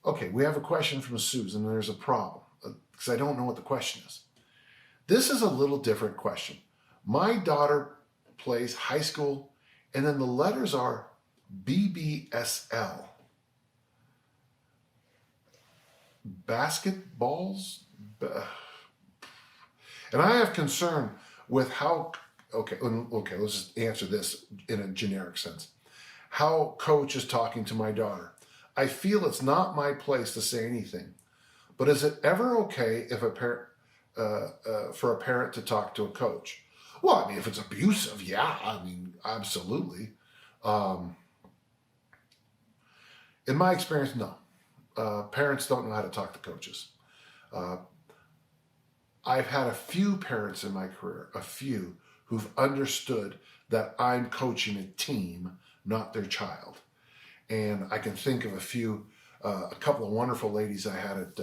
Okay, we have a question from Susan, and there's a problem because I don't know what the question is. This is a little different question. My daughter plays high school, and then the letters are BBSL. Basketballs? And I have concern with how, okay, let's just answer this in a generic sense. How coach is talking to my daughter. I feel it's not my place to say anything, but is it ever okay if a parent, for a parent to talk to a coach? Well, I mean, if it's abusive, yeah, I mean, absolutely. In my experience, no. Parents don't know how to talk to coaches. I've had a few parents in my career, a few, who've understood that I'm coaching a team, not their child. And I can think of a couple of wonderful ladies I had at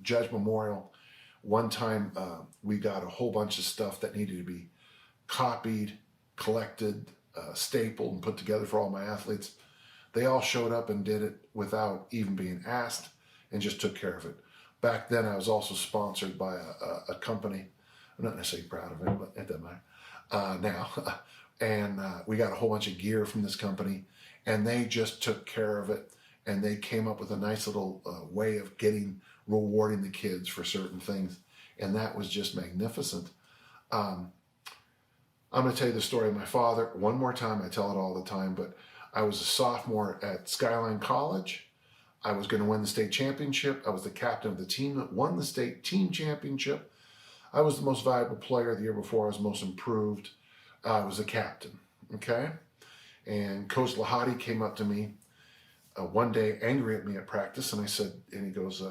Judge Memorial. One time we got a whole bunch of stuff that needed to be copied, collected, stapled, and put together for all my athletes. They all showed up and did it without even being asked and just took care of it. Back then, I was also sponsored by a company. I'm not necessarily proud of it, but it doesn't matter now. And we got a whole bunch of gear from this company, and they just took care of it. And they came up with a nice little way of rewarding the kids for certain things. And that was just magnificent. I'm going to tell you the story of my father one more time. I tell it all the time, but I was a sophomore at Skyline College. I was going to win the state championship. I was the captain of the team that won the state team championship. I was the most valuable player the year before. I was most improved. I was the captain, okay? And Coach Lahati came up to me one day, angry at me at practice, and he goes,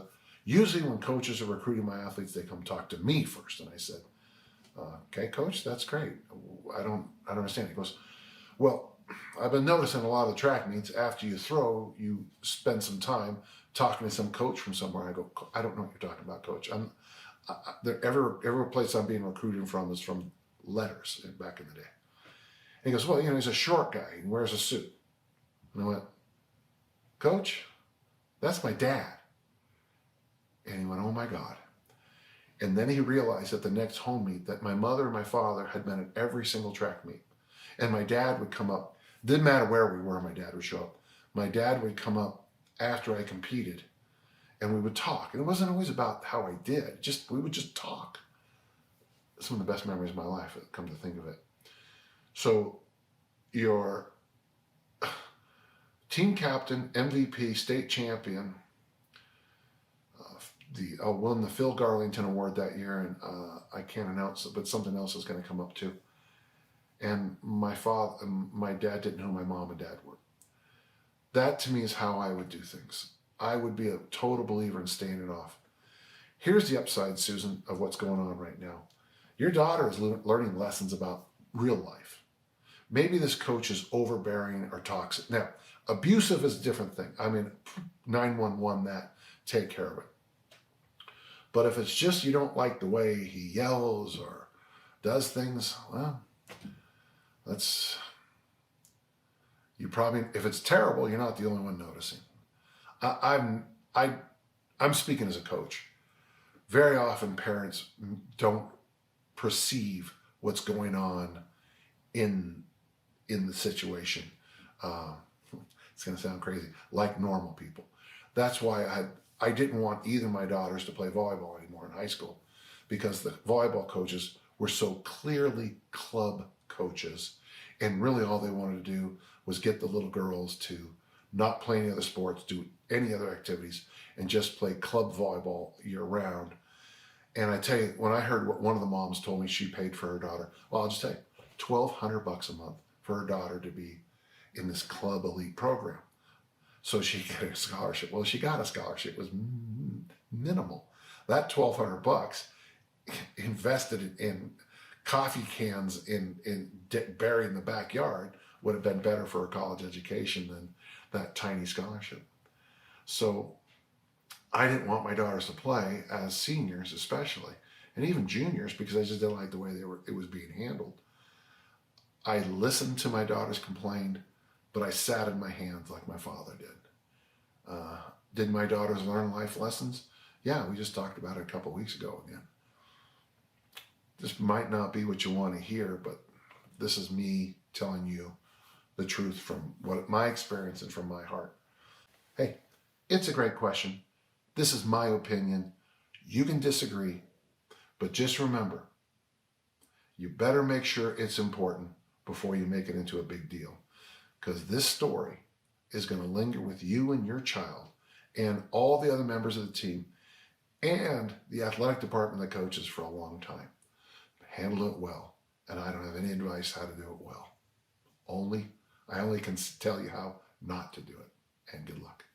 usually when coaches are recruiting my athletes, they come talk to me first. And I said, okay, coach, that's great. I don't understand. He goes, well, I've been noticing a lot of the track meets, after you throw, you spend some time talking to some coach from somewhere. I go, I don't know what you're talking about, coach. Every place I'm being recruited from is from letters back in the day. And he goes, well, he's a short guy. He wears a suit. And I went, coach, that's my dad. And he went, oh my God. And then he realized at the next home meet that my mother and my father had been at every single track meet. And my dad would come up. Didn't matter where we were, my dad would show up. My dad would come up after I competed, and we would talk. And it wasn't always about how I did. We would just talk. Some of the best memories of my life, come to think of it. So your team captain, MVP, state champion, won the Phil Garlington Award that year, and I can't announce it, but something else is going to come up too. And my dad didn't know who my mom and dad were. That to me is how I would do things. I would be a total believer in staying it off. Here's the upside, Susan, of what's going on right now. Your daughter is learning lessons about real life. Maybe this coach is overbearing or toxic. Now, abusive is a different thing. I mean, 911 that, take care of it. But if it's just you don't like the way he yells or does things, well, if it's terrible, you're not the only one noticing. I'm speaking as a coach. Very often parents don't perceive what's going on in the situation. It's going to sound crazy, like normal people. That's why I didn't want either of my daughters to play volleyball anymore in high school, because the volleyball coaches were so clearly club coaches, and really all they wanted to do was get the little girls to not play any other sports, do any other activities, and just play club volleyball year round. And I tell you, when I heard what one of the moms told me she paid for her daughter, well, I'll just tell you, $1,200 a month for her daughter to be in this club elite program, so she could get a scholarship. Well, she got a scholarship. It was minimal. That $1,200 invested in coffee cans buried in the backyard would have been better for her college education than that tiny scholarship. So I didn't want my daughters to play as seniors, especially, and even juniors, because I just didn't like the way it was being handled. I listened to my daughters complain, but I sat in my hands like my father did. Did my daughters learn life lessons? Yeah, we just talked about it a couple weeks ago again. This might not be what you want to hear, but this is me telling you the truth from what my experience and from my heart. Hey, it's a great question. This is my opinion. You can disagree, but just remember, you better make sure it's important before you make it into a big deal, because this story is going to linger with you and your child and all the other members of the team and the athletic department that coaches for a long time. Handle it well, and I don't have any advice how to do it well. I only can tell you how not to do it, and good luck.